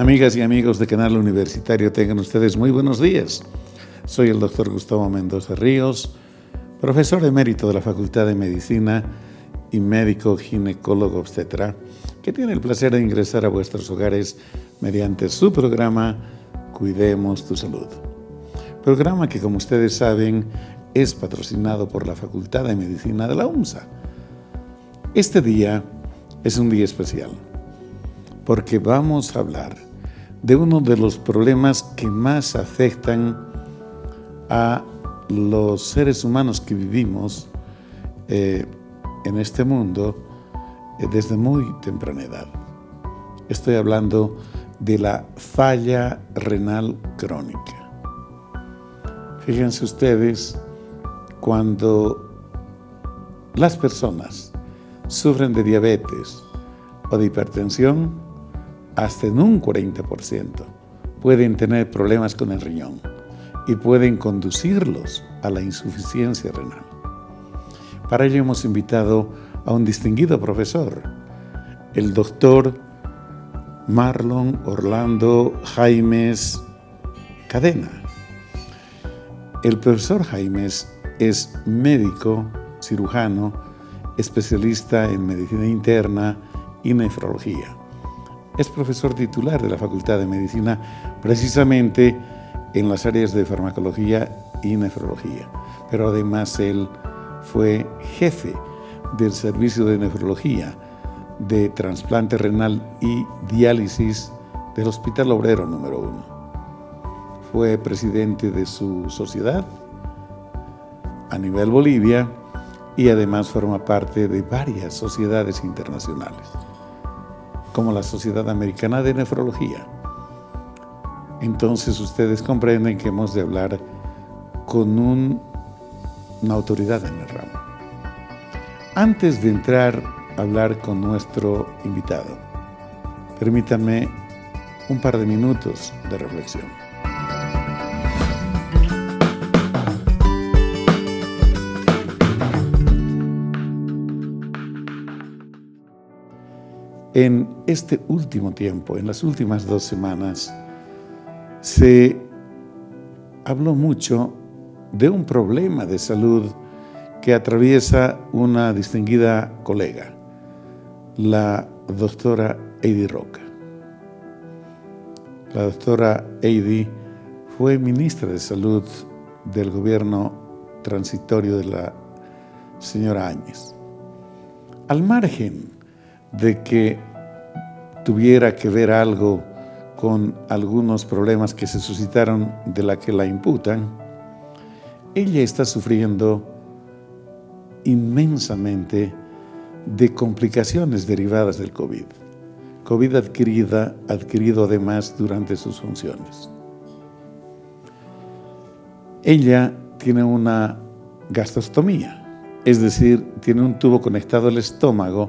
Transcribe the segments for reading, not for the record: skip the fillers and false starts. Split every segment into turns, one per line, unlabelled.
Amigas y amigos de Canal Universitario, tengan ustedes muy buenos días. Soy el doctor Gustavo Mendoza Ríos, profesor emérito de la Facultad de Medicina y médico ginecólogo obstetra, que tiene el placer de ingresar a vuestros hogares mediante su programa Cuidemos tu Salud. Programa que, como ustedes saben, es patrocinado por la Facultad de Medicina de la UMSA. Este día es un día especial, porque vamos a hablar de uno de los problemas que más afectan a los seres humanos que vivimos en este mundo desde muy temprana edad. Estoy hablando de la falla renal crónica. Fíjense ustedes, cuando las personas sufren de diabetes o de hipertensión, hasta en un 40% pueden tener problemas con el riñón y pueden conducirlos a la insuficiencia renal. Para ello hemos invitado a un distinguido profesor, el doctor Marlon Orlando Jaimes Cadena. El profesor Jaimes es médico, cirujano, especialista en medicina interna y nefrología. Es profesor titular de la Facultad de Medicina precisamente en las áreas de farmacología y nefrología. Pero además él fue jefe del servicio de nefrología, de trasplante renal y diálisis del Hospital Obrero número 1. Fue presidente de su sociedad a nivel Bolivia y además forma parte de varias sociedades internacionales, como la Sociedad Americana de Nefrología. Entonces ustedes comprenden que hemos de hablar con una autoridad en el ramo. Antes de entrar a hablar con nuestro invitado, permítanme un par de minutos de reflexión. En este último tiempo, en las últimas 2 semanas, se habló mucho de un problema de salud que atraviesa una distinguida colega, la doctora Heidi Roca. La doctora Heidi fue ministra de Salud del gobierno transitorio de la señora Áñez. Al margen de que tuviera que ver algo con algunos problemas que se suscitaron de la que la imputan, ella está sufriendo inmensamente de complicaciones derivadas del COVID. COVID adquirido además durante sus funciones. Ella tiene una gastrostomía, es decir, tiene un tubo conectado al estómago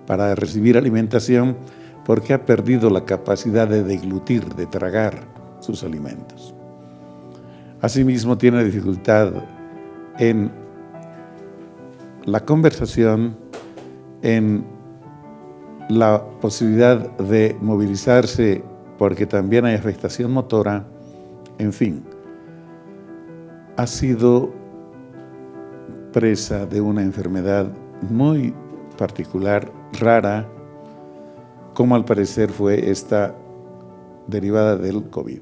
para recibir alimentación porque ha perdido la capacidad de deglutir, de tragar sus alimentos. Asimismo, tiene dificultad en la conversación, en la posibilidad de movilizarse porque también hay afectación motora, en fin. Ha sido presa de una enfermedad muy particular, rara, como al parecer fue esta derivada del COVID.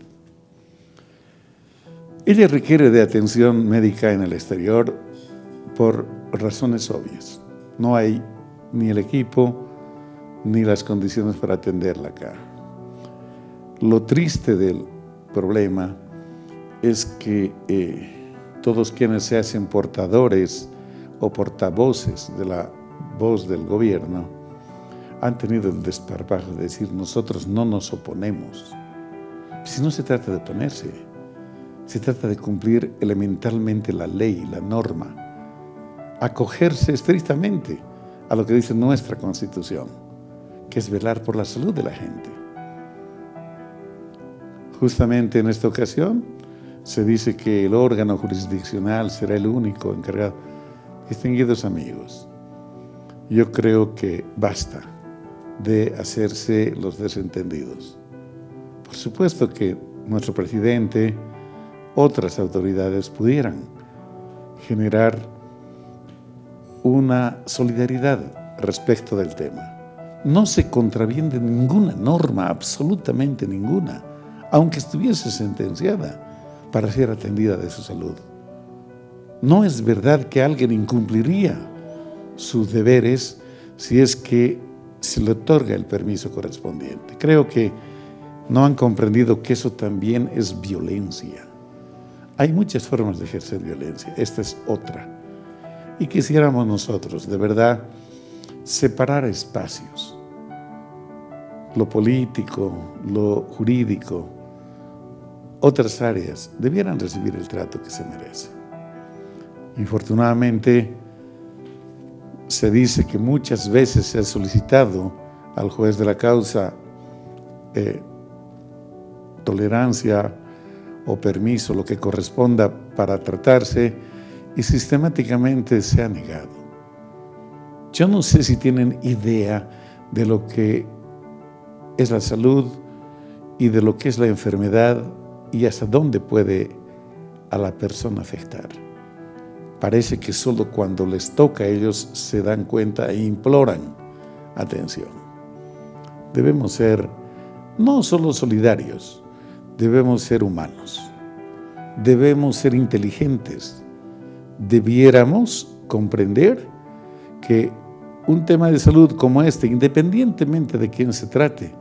Ella requiere de atención médica en el exterior por razones obvias. No hay ni el equipo ni las condiciones para atenderla acá. Lo triste del problema es que todos quienes se hacen portadores o portavoces de la voz del gobierno han tenido el desparpajo de decir: nosotros no nos oponemos. Si no se trata de oponerse, se trata de cumplir elementalmente la ley, la norma, acogerse estrictamente a lo que dice nuestra Constitución, que es velar por la salud de la gente. Justamente en esta ocasión se dice que el órgano jurisdiccional será el único encargado. Distinguidos amigos, yo creo que basta de hacerse los desentendidos, Por supuesto que nuestro presidente, otras autoridades pudieran generar una solidaridad respecto del tema. No se contraviene ninguna norma, absolutamente ninguna, aunque estuviese sentenciada para ser atendida de su salud. No es verdad que alguien incumpliría sus deberes si es que se le otorga el permiso correspondiente. Creo que no han comprendido que eso también es violencia. Hay muchas formas de ejercer violencia, esta es otra. Y quisiéramos nosotros, de verdad, separar espacios. Lo político, lo jurídico, otras áreas debieran recibir el trato que se merece. Infortunadamente, se dice que muchas veces se ha solicitado al juez de la causa tolerancia o permiso, lo que corresponda para tratarse, y sistemáticamente se ha negado. Yo no sé si tienen idea de lo que es la salud y de lo que es la enfermedad y hasta dónde puede a la persona afectar. Parece que solo cuando les toca a ellos se dan cuenta e imploran atención. Debemos ser no solo solidarios, debemos ser humanos, debemos ser inteligentes. Debiéramos comprender que un tema de salud como este, independientemente de quién se trate,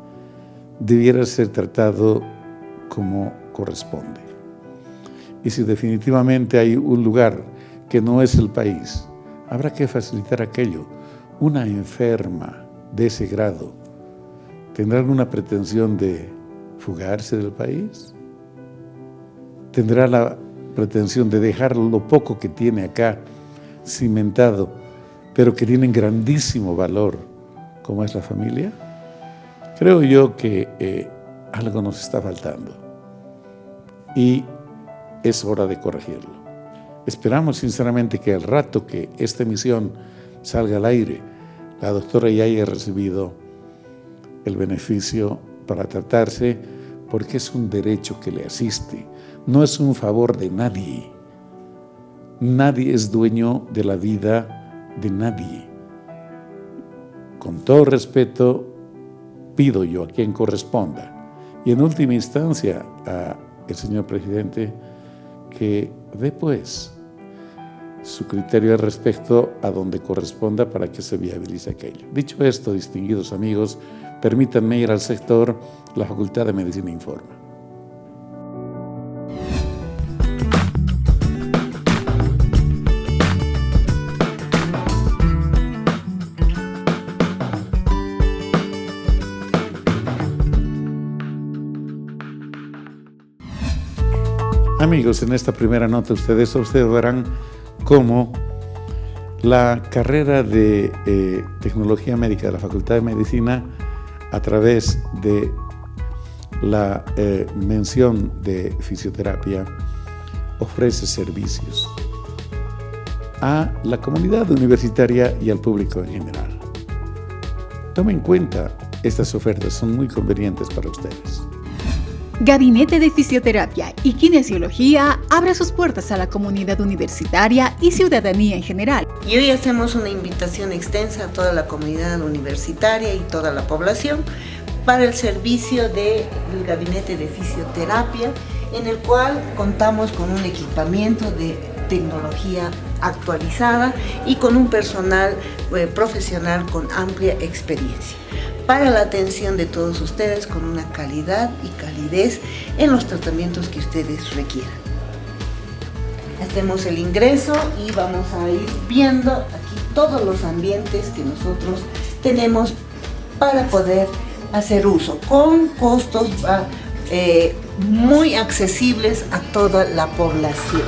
debiera ser tratado como corresponde. Y si definitivamente hay un lugar que no es el país, habrá que facilitar aquello. Una enferma de ese grado, ¿tendrá alguna pretensión de fugarse del país? ¿Tendrá la pretensión de dejar lo poco que tiene acá cimentado, pero que tienen grandísimo valor, como es la familia? Creo yo que algo nos está faltando y es hora de corregirlo. Esperamos sinceramente que al rato que esta emisión salga al aire, la doctora ya haya recibido el beneficio para tratarse, porque es un derecho que le asiste, no es un favor de nadie. Nadie es dueño de la vida de nadie. Con todo respeto, pido yo a quien corresponda, y en última instancia al señor presidente, que dé pues su criterio al respecto a donde corresponda para que se viabilice aquello. Dicho esto, distinguidos amigos, permítanme ir al sector La Facultad de Medicina Informa. Amigos, en esta primera nota ustedes observarán cómo la carrera de Tecnología Médica de la Facultad de Medicina, a través de la mención de fisioterapia, ofrece servicios a la comunidad universitaria y al público en general. Tomen en cuenta, estas ofertas son muy convenientes para ustedes.
Gabinete de Fisioterapia y Kinesiología abre sus puertas a la comunidad universitaria y ciudadanía en general.
Y hoy hacemos una invitación extensa a toda la comunidad universitaria y toda la población para el servicio del Gabinete de Fisioterapia, en el cual contamos con un equipamiento de tecnología actualizada y con un personal profesional con amplia experiencia, para la atención de todos ustedes con una calidad y calidez en los tratamientos que ustedes requieran. Hacemos el ingreso y vamos a ir viendo aquí todos los ambientes que nosotros tenemos para poder hacer uso, con costos muy accesibles a toda la población.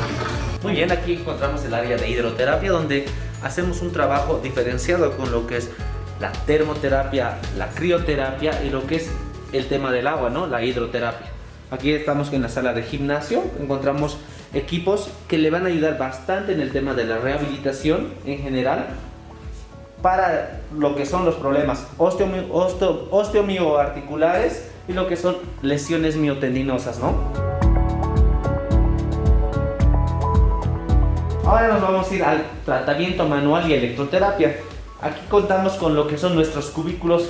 Muy bien, aquí encontramos el área de hidroterapia, donde hacemos un trabajo diferenciado con lo que es la termoterapia, la crioterapia y lo que es el tema del agua, ¿no? La hidroterapia. Aquí estamos en la sala de gimnasio, encontramos equipos que le van a ayudar bastante en el tema de la rehabilitación en general para lo que son los problemas osteomioarticulares y lo que son lesiones miotendinosas, ¿no? Ahora nos vamos a ir al tratamiento manual y electroterapia. Aquí contamos con lo que son nuestros cubículos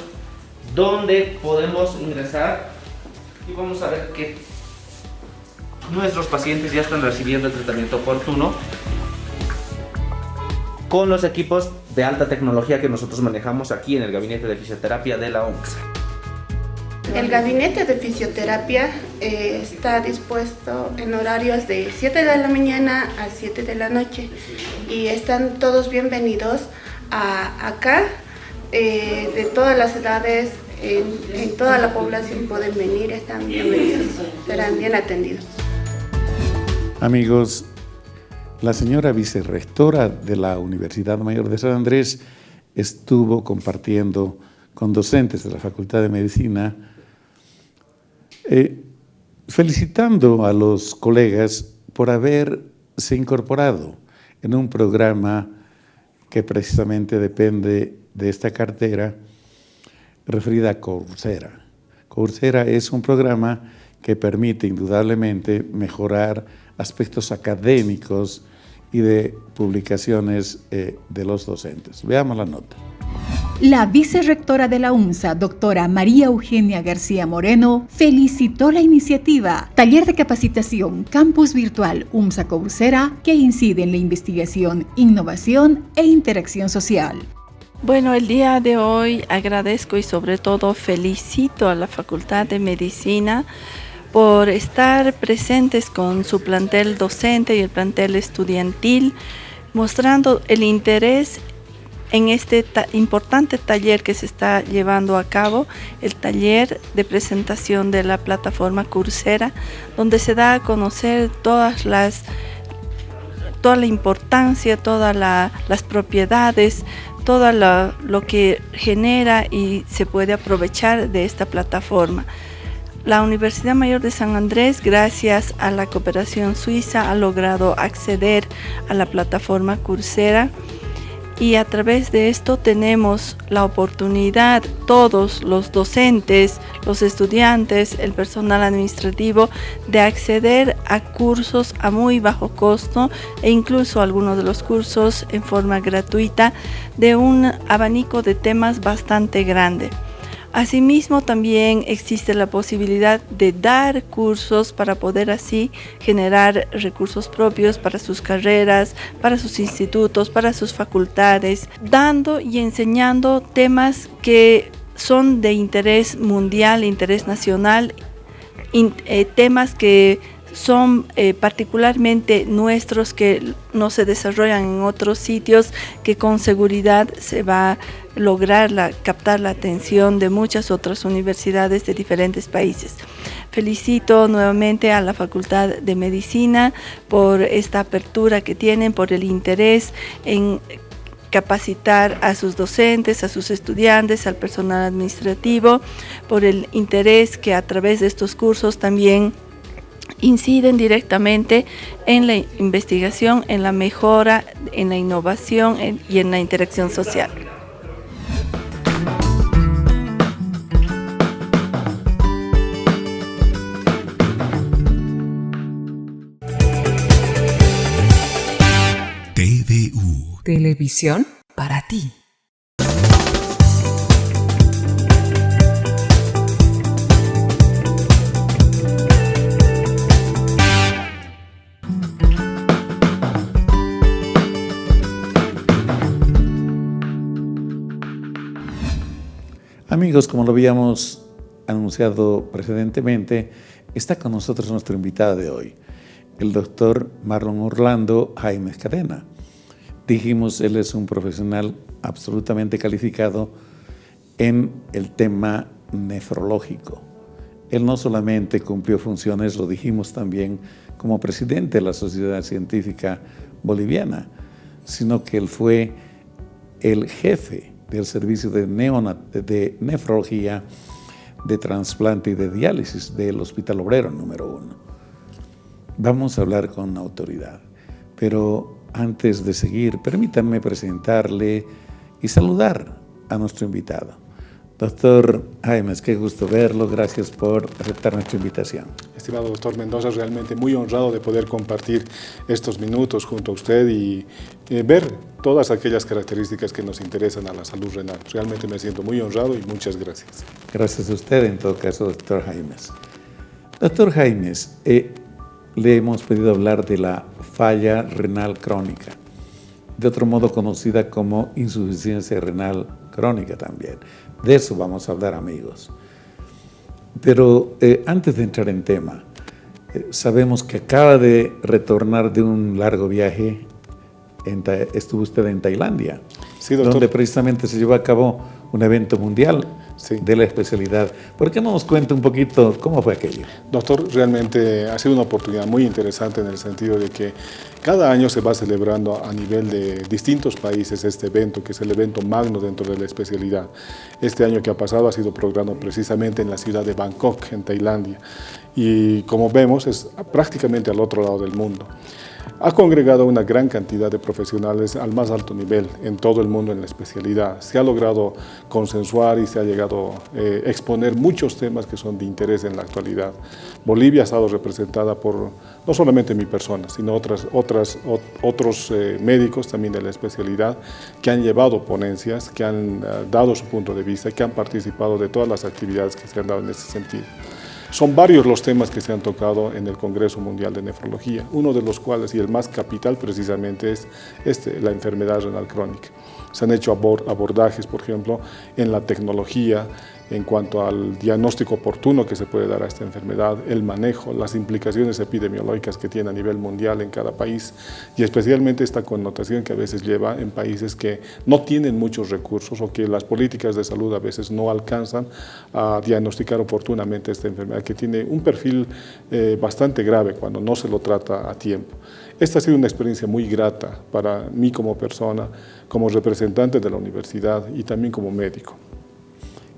donde podemos ingresar y vamos a ver que nuestros pacientes ya están recibiendo el tratamiento oportuno con los equipos de alta tecnología que nosotros manejamos aquí en el Gabinete de Fisioterapia de la UMSA.
El gabinete de fisioterapia está dispuesto en horarios de 7 de la mañana a 7 de la noche y están todos bienvenidos acá, de todas las edades, en toda la población pueden venir, están bienvenidos, serán bien atendidos.
Amigos, la señora vicerrectora de la Universidad Mayor de San Andrés estuvo compartiendo con docentes de la Facultad de Medicina, felicitando a los colegas por haberse incorporado en un programa que precisamente depende de esta cartera referida a Coursera. Coursera es un programa que permite indudablemente mejorar aspectos académicos y de publicaciones de los docentes. Veamos la nota.
La vicerrectora de la UMSA, doctora María Eugenia García Moreno, felicitó la iniciativa Taller de Capacitación Campus Virtual UMSA Coursera, que incide en la investigación, innovación e interacción social.
Bueno, el día de hoy agradezco y sobre todo felicito a la Facultad de Medicina por estar presentes con su plantel docente y el plantel estudiantil, mostrando el interés en este importante taller que se está llevando a cabo, el taller de presentación de la plataforma Coursera, donde se da a conocer toda la importancia, todas las propiedades, todo lo que genera y se puede aprovechar de esta plataforma. La Universidad Mayor de San Andrés, gracias a la cooperación suiza, ha logrado acceder a la plataforma Coursera y a través de esto tenemos la oportunidad, todos los docentes, los estudiantes, el personal administrativo, de acceder a cursos a muy bajo costo e incluso algunos de los cursos en forma gratuita de un abanico de temas bastante grande. Asimismo, también existe la posibilidad de dar cursos para poder así generar recursos propios para sus carreras, para sus institutos, para sus facultades, dando y enseñando temas que son de interés mundial, interés nacional, temas que son particularmente nuestros, que no se desarrollan en otros sitios, que con seguridad se va a lograr captar la atención de muchas otras universidades de diferentes países. Felicito nuevamente a la Facultad de Medicina por esta apertura que tienen, por el interés en capacitar a sus docentes, a sus estudiantes, al personal administrativo, por el interés que a través de estos cursos también inciden directamente en la investigación, en la mejora, en la innovación y en la interacción social.
TVU. Televisión para ti.
Amigos, como lo habíamos anunciado precedentemente, está con nosotros nuestro invitado de hoy, el doctor Marlon Orlando Jaimes Cadena. Dijimos, él es un profesional absolutamente calificado en el tema nefrológico. Él no solamente cumplió funciones, lo dijimos también, como presidente de la Sociedad Científica Boliviana, sino que él fue el jefe del servicio de nefrología, de trasplante y de diálisis del Hospital Obrero número 1. Vamos a hablar con autoridad, pero antes de seguir, permítanme presentarle y saludar a nuestro invitado. Doctor Jaimes, qué gusto verlo. Gracias por aceptar nuestra invitación.
Estimado doctor Mendoza, realmente muy honrado de poder compartir estos minutos junto a usted y ver todas aquellas características que nos interesan a la salud renal. Realmente me siento muy honrado y muchas gracias.
Gracias a usted, en todo caso, doctor Jaimes. Doctor Jaimes, le hemos pedido hablar de la falla renal crónica, de otro modo conocida como insuficiencia renal crónica también. De eso vamos a hablar, amigos. Pero antes de entrar en tema, sabemos que acaba de retornar de un largo viaje. Estuvo usted en Tailandia,
sí, doctor,
donde precisamente se llevó a cabo un evento mundial, sí, de la especialidad. ¿Por qué no nos cuenta un poquito cómo fue aquello?
Doctor, realmente ha sido una oportunidad muy interesante en el sentido de que cada año se va celebrando a nivel de distintos países este evento, que es el evento magno dentro de la especialidad. Este año que ha pasado ha sido programado precisamente en la ciudad de Bangkok, en Tailandia. Y como vemos, es prácticamente al otro lado del mundo. Ha congregado una gran cantidad de profesionales al más alto nivel en todo el mundo en la especialidad. Se ha logrado consensuar y se ha llegado a exponer muchos temas que son de interés en la actualidad. Bolivia ha estado representada por no solamente mi persona, sino otros médicos también de la especialidad que han llevado ponencias, que han dado su punto de vista, que han participado de todas las actividades que se han dado en ese sentido. Son varios los temas que se han tocado en el Congreso Mundial de Nefrología, uno de los cuales, y el más capital precisamente, es la enfermedad renal crónica. Se han hecho abordajes, por ejemplo, en la tecnología, en cuanto al diagnóstico oportuno que se puede dar a esta enfermedad, el manejo, las implicaciones epidemiológicas que tiene a nivel mundial en cada país y especialmente esta connotación que a veces lleva en países que no tienen muchos recursos o que las políticas de salud a veces no alcanzan a diagnosticar oportunamente esta enfermedad que tiene un perfil bastante grave cuando no se lo trata a tiempo. Esta ha sido una experiencia muy grata para mí como persona, como representante de la universidad y también como médico.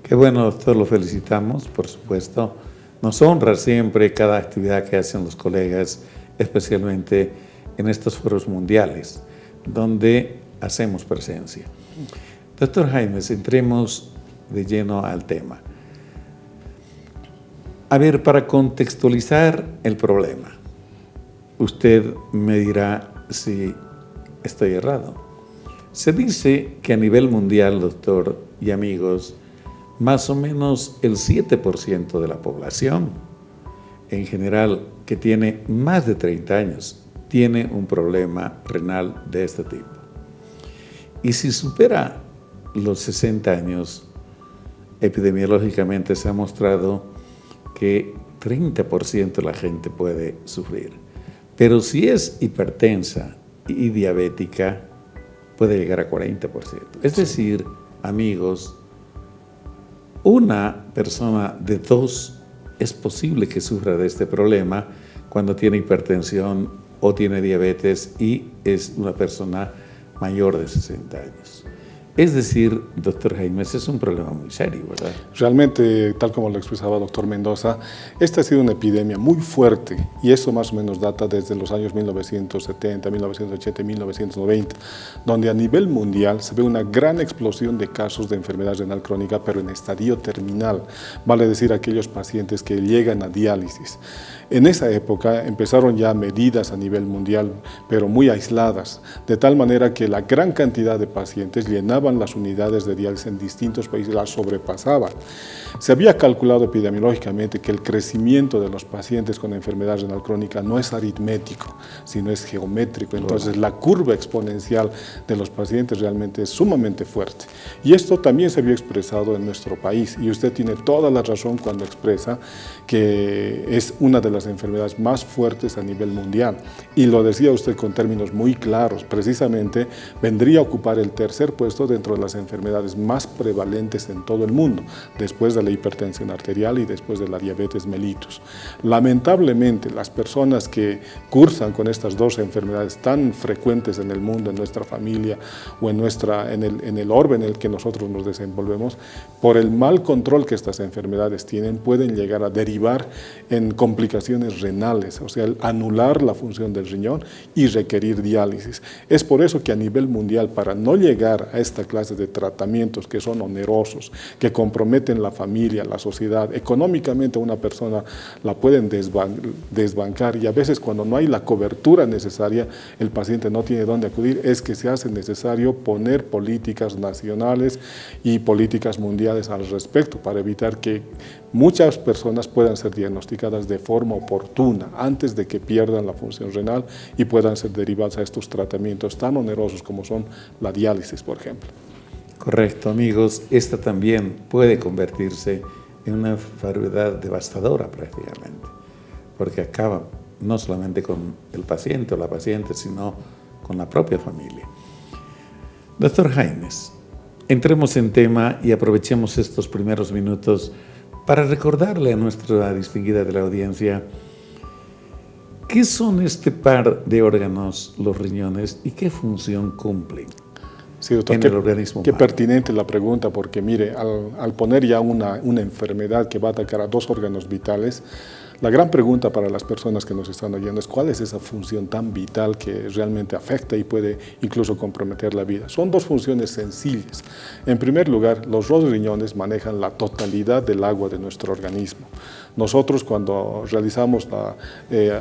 Qué bueno, doctor, lo felicitamos, por supuesto. Nos honra siempre cada actividad que hacen los colegas, especialmente en estos foros mundiales, donde hacemos presencia. Doctor Jaimes, entremos de lleno al tema. A ver, para contextualizar el problema, usted me dirá si estoy errado. Se dice que a nivel mundial, doctor y amigos, más o menos el 7% de la población en general que tiene más de 30 años tiene un problema renal de este tipo. Y si supera los 60 años, epidemiológicamente se ha mostrado que 30% de la gente puede sufrir. Pero si es hipertensa y diabética, puede llegar a 40%. Es decir, amigos, una persona de 2 es posible que sufra de este problema cuando tiene hipertensión o tiene diabetes y es una persona mayor de 60 años. Es decir, doctor Jaimes, es un problema muy serio, ¿verdad?
Realmente, tal como lo expresaba el doctor Mendoza, esta ha sido una epidemia muy fuerte y eso más o menos data desde los años 1970, 1980 y 1990, donde a nivel mundial se ve una gran explosión de casos de enfermedad renal crónica, pero en estadio terminal, vale decir aquellos pacientes que llegan a diálisis. En esa época empezaron ya medidas a nivel mundial, pero muy aisladas, de tal manera que la gran cantidad de pacientes llenaban las unidades de diálisis en distintos países, las sobrepasaban. Se había calculado epidemiológicamente que el crecimiento de los pacientes con enfermedad renal crónica no es aritmético, sino es geométrico. Entonces la curva exponencial de los pacientes realmente es sumamente fuerte. Y esto también se había expresado en nuestro país. Y usted tiene toda la razón cuando expresa que es una de las enfermedades más fuertes a nivel mundial. Y lo decía usted con términos muy claros. Precisamente vendría a ocupar el tercer puesto dentro de las enfermedades más prevalentes en todo el mundo, después de la hipertensión arterial y después de la diabetes mellitus. Lamentablemente, las personas que cursan con estas dos enfermedades tan frecuentes en el mundo, en nuestra familia o en el orbe en el que nosotros nos desenvolvemos, por el mal control que estas enfermedades tienen, pueden llegar a derivar en complicaciones renales, o sea, anular la función del riñón y requerir diálisis. Es por eso que a nivel mundial, para no llegar a esta esta clase de tratamientos que son onerosos, que comprometen la familia, la sociedad, económicamente una persona la pueden desbancar, y a veces cuando no hay la cobertura necesaria, el paciente no tiene dónde acudir, es que se hace necesario poner políticas nacionales y políticas mundiales al respecto para evitar que muchas personas puedan ser diagnosticadas de forma oportuna antes de que pierdan la función renal y puedan ser derivadas a estos tratamientos tan onerosos como son la diálisis, por ejemplo.
Correcto, amigos. Esta también puede convertirse en una enfermedad devastadora prácticamente, porque acaba no solamente con el paciente o la paciente, sino con la propia familia. Doctor Jaimes, entremos en tema y aprovechemos estos primeros minutos para recordarle a nuestra distinguida de la audiencia qué son este par de órganos, los riñones, y qué función cumplen.
Sí, doctor,
en el organismo
qué
humano.
pertinente la pregunta, porque mire, al poner ya una enfermedad que va a atacar a dos órganos vitales, la gran pregunta para las personas que nos están oyendo es cuál es esa función tan vital que realmente afecta y puede incluso comprometer la vida. Son dos funciones sencillas. En primer lugar, los dos riñones manejan la totalidad del agua de nuestro organismo. Nosotros cuando realizamos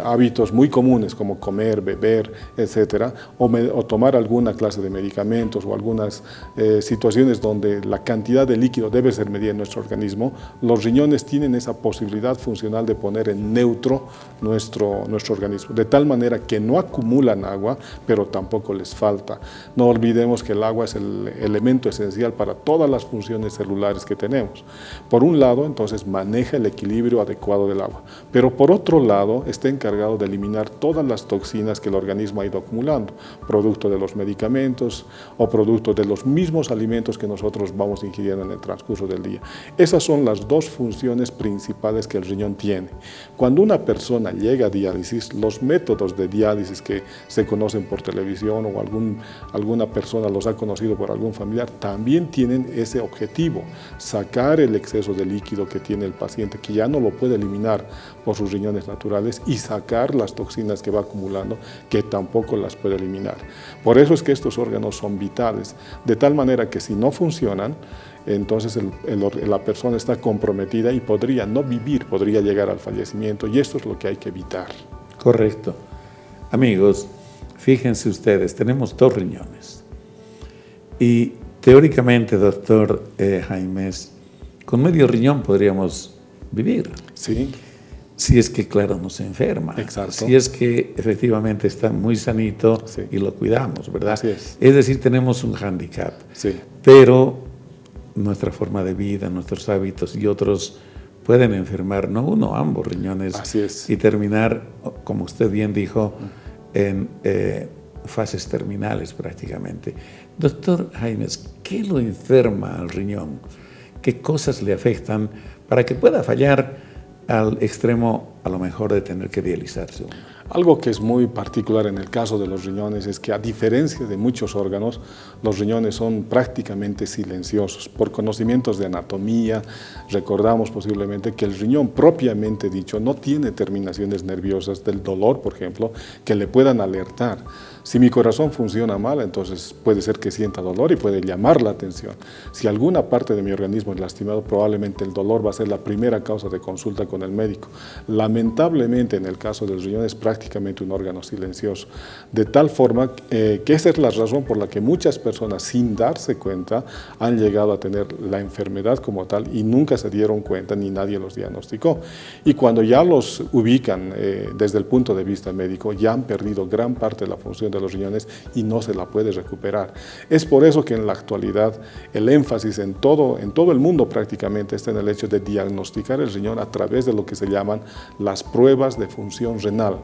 hábitos muy comunes como comer, beber, etcétera, o tomar alguna clase de medicamentos o algunas situaciones donde la cantidad de líquido debe ser medida en nuestro organismo, los riñones tienen esa posibilidad funcional de poner en neutro nuestro organismo, de tal manera que no acumulan agua, pero tampoco les falta. No olvidemos que el agua es el elemento esencial para todas las funciones celulares que tenemos. Por un lado, entonces, maneja el equilibrio adecuado del agua, pero por otro lado está encargado de eliminar todas las toxinas que el organismo ha ido acumulando, producto de los medicamentos o producto de los mismos alimentos que nosotros vamos ingiriendo en el transcurso del día. Esas son las dos funciones principales que el riñón tiene. Cuando una persona llega a diálisis, los métodos de diálisis que se conocen por televisión o alguna persona los ha conocido por algún familiar, también tienen ese objetivo, sacar el exceso de líquido que tiene el paciente, que ya no lo puede eliminar por sus riñones naturales, y sacar las toxinas que va acumulando, que tampoco las puede eliminar. Por eso es que estos órganos son vitales, de tal manera que si no funcionan, entonces la persona está comprometida y podría no vivir, podría llegar al fallecimiento, y esto es lo que hay que evitar.
Correcto. Amigos, fíjense ustedes, tenemos dos riñones y teóricamente, doctor Jaimes, con medio riñón podríamos vivir.
Sí.
Si es que, claro, no se enferma.
Exacto.
Si es que efectivamente está muy sanito, sí, y lo cuidamos, ¿verdad?
Así es.
Es decir, tenemos un hándicap.
Sí.
Pero nuestra forma de vida, nuestros hábitos y otros pueden enfermar, no uno, ambos riñones.
Así es.
Y terminar, como usted bien dijo, en fases terminales prácticamente. Doctor Jaimes, ¿qué lo enferma al riñón? ¿Qué cosas le afectan para que pueda fallar al extremo, a lo mejor, de tener que dializarse?
Algo que es muy particular en el caso de los riñones es que, a diferencia de muchos órganos, los riñones son prácticamente silenciosos. Por conocimientos de anatomía, recordamos posiblemente que el riñón propiamente dicho no tiene terminaciones nerviosas del dolor, por ejemplo, que le puedan alertar. Si mi corazón funciona mal, entonces puede ser que sienta dolor y puede llamar la atención. Si alguna parte de mi organismo es lastimado, probablemente el dolor va a ser la primera causa de consulta con el médico. Lamentablemente, en el caso del riñón, es prácticamente un órgano silencioso, de tal forma que esa es la razón por la que muchas personas, sin darse cuenta, han llegado a tener la enfermedad como tal y nunca se dieron cuenta ni nadie los diagnosticó. Y cuando ya los ubican desde el punto de vista médico, ya han perdido gran parte de la función de los riñones y no se la puede recuperar. Es por eso que en la actualidad el énfasis en todo el mundo prácticamente está en el hecho de diagnosticar el riñón a través de lo que se llaman las pruebas de función renal,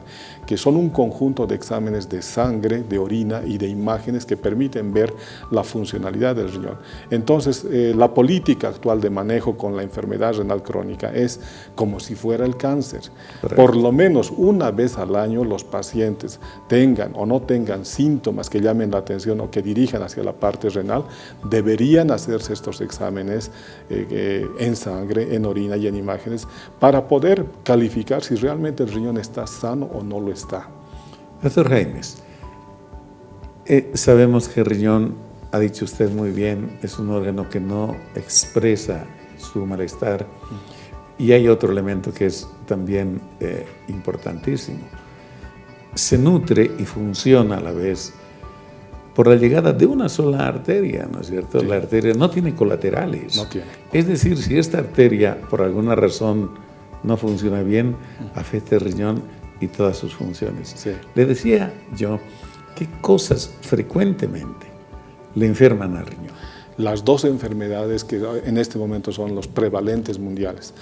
que son un conjunto de exámenes de sangre, de orina y de imágenes que permiten ver la funcionalidad del riñón. Entonces, la política actual de manejo con la enfermedad renal crónica es como si fuera el cáncer. Correcto. Por lo menos una vez al año los pacientes tengan o no tengan síntomas que llamen la atención o que dirijan hacia la parte renal, deberían hacerse estos exámenes en sangre, en orina y en imágenes para poder calificar si realmente el riñón está sano o no lo está.
Doctor Jaimes, sabemos que el riñón ha dicho usted muy bien, es un órgano que no expresa su malestar. Y hay otro elemento que es también importantísimo. Se nutre y funciona a la vez por la llegada de una sola arteria, ¿no es cierto? Sí. La arteria no tiene colaterales.
No tiene.
Es decir, si esta arteria por alguna razón no funciona bien, afecta el riñón y todas sus funciones.
Sí.
Le decía yo, ¿qué cosas frecuentemente le enferman al riñón?
Las dos enfermedades que en este momento son los prevalentes mundiales.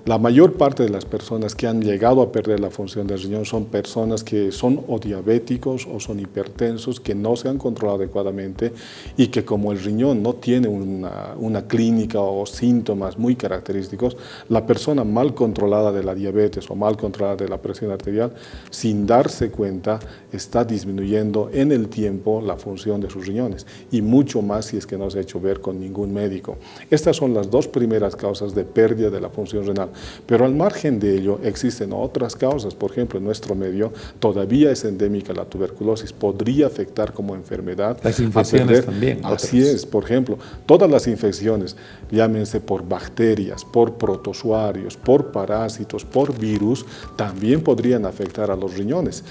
La mayor parte de las personas que han llegado a perder la función del riñón son personas que son o diabéticos o son hipertensos, que no se han controlado adecuadamente y que como el riñón no tiene una clínica o síntomas muy característicos, la persona mal controlada de la diabetes o mal controlada de la presión arterial, sin darse cuenta, está disminuyendo en el tiempo la función de sus riñones y mucho más si es que no se ha hecho ver con ningún médico. Estas son las dos primeras causas de pérdida de la función renal. Pero al margen de ello existen otras causas. Por ejemplo, en nuestro medio todavía es endémica la tuberculosis, podría afectar como enfermedad.
Las infecciones también.
Así es, por ejemplo, todas las infecciones, llámense por bacterias, por protozoarios, por parásitos, por virus, también podrían afectar a los riñones.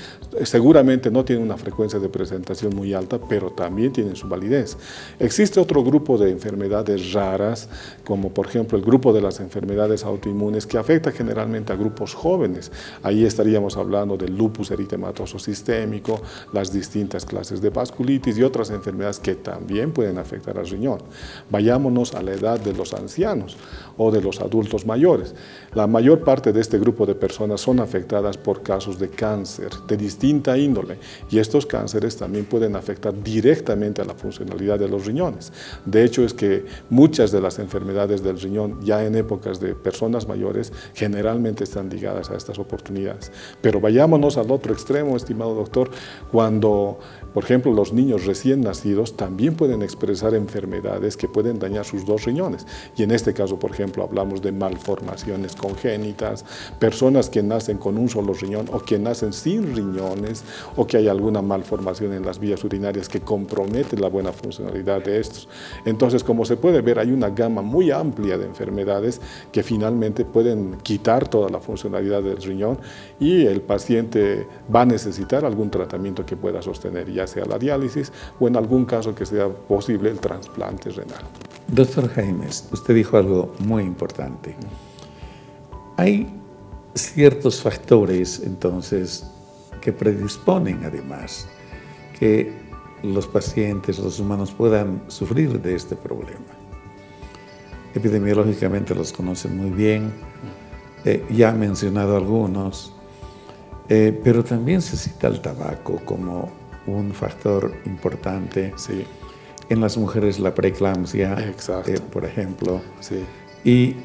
Seguramente no tienen una frecuencia de presentación muy alta, pero también tienen su validez. Existe otro grupo de enfermedades raras, como por ejemplo el grupo de las enfermedades autoinmunes, que afecta generalmente a grupos jóvenes. Ahí estaríamos hablando del lupus eritematoso sistémico, las distintas clases de vasculitis y otras enfermedades que también pueden afectar al riñón. Vayámonos a la edad de los ancianos o de los adultos mayores. La mayor parte de este grupo de personas son afectadas por casos de cáncer de distinta índole y estos cánceres también pueden afectar directamente a la funcionalidad de los riñones. De hecho, es que muchas de las enfermedades del riñón ya en épocas de personas mayores generalmente están ligadas a estas oportunidades. Pero vayámonos al otro extremo, estimado doctor, cuando, por ejemplo, los niños recién nacidos también pueden expresar enfermedades que pueden dañar sus dos riñones. Y en este caso, por ejemplo, hablamos de malformaciones congénitas, personas que nacen con un solo riñón o que nacen sin riñones o que hay alguna malformación en las vías urinarias que compromete la buena funcionalidad de estos. Entonces, como se puede ver, hay una gama muy amplia de enfermedades que finalmente pueden quitar toda la funcionalidad del riñón y el paciente va a necesitar algún tratamiento que pueda sostener, ya sea la diálisis o en algún caso que sea posible el trasplante renal.
Doctor Jaimes, usted dijo algo muy importante. Hay ciertos factores, entonces, que predisponen además que los pacientes, los humanos, puedan sufrir de este problema. Epidemiológicamente los conocen muy bien, ya han mencionado algunos, pero también se cita el tabaco como un factor importante.
Sí.
En las mujeres la preeclampsia, por ejemplo,
sí.
Y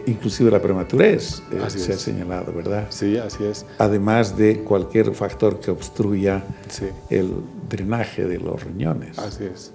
inclusive la prematurez se ha señalado, ¿verdad?
Sí, así es.
Además de cualquier factor que obstruya
sí.
el drenaje de los riñones.
Así es.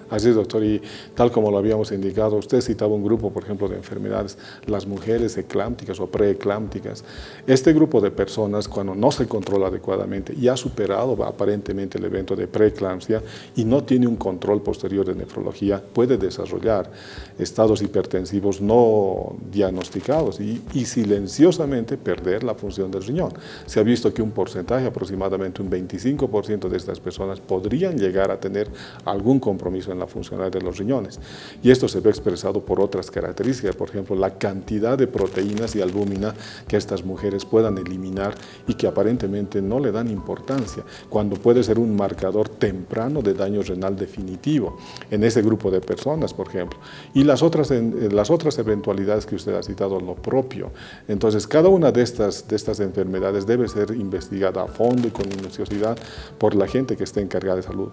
Así es, doctor, y tal como lo habíamos indicado, usted citaba un grupo, por ejemplo, de enfermedades, las mujeres eclámpticas o preeclámpticas. Este grupo de personas, cuando no se controla adecuadamente y ha superado aparentemente el evento de preeclampsia y no tiene un control posterior de nefrología, puede desarrollar estados hipertensivos no diagnosticados y silenciosamente perder la función del riñón. Se ha visto que un porcentaje, aproximadamente un 25% de estas personas podrían llegar a tener algún compromiso en la funcionalidad de los riñones. Y esto se ve expresado por otras características, por ejemplo, la cantidad de proteínas y albúmina que estas mujeres puedan eliminar y que aparentemente no le dan importancia, cuando puede ser un marcador temprano de daño renal definitivo en ese grupo de personas, por ejemplo. Y las otras eventualidades que usted ha citado, lo propio. Entonces, cada una de estas enfermedades debe ser investigada a fondo y con minuciosidad por la gente que esté encargada de salud.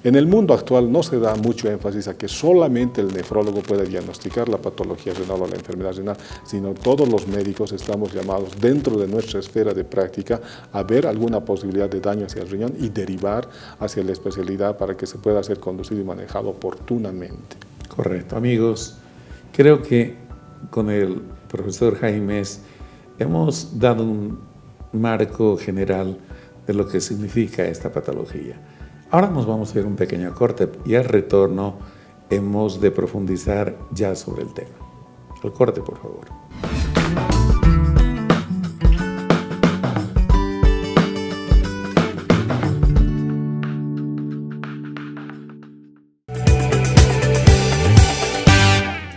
En el mundo actual no se da mucho énfasis a que solamente el nefrólogo puede diagnosticar la patología renal o la enfermedad renal, sino todos los médicos estamos llamados dentro de nuestra esfera de práctica a ver alguna posibilidad de daño hacia el riñón y derivar hacia la especialidad para que se pueda ser conducido y manejado oportunamente.
Correcto. Amigos, creo que con el profesor Jaimes hemos dado un marco general de lo que significa esta patología. Ahora nos vamos a ir un pequeño corte y al retorno hemos de profundizar ya sobre el tema. Al corte, por favor.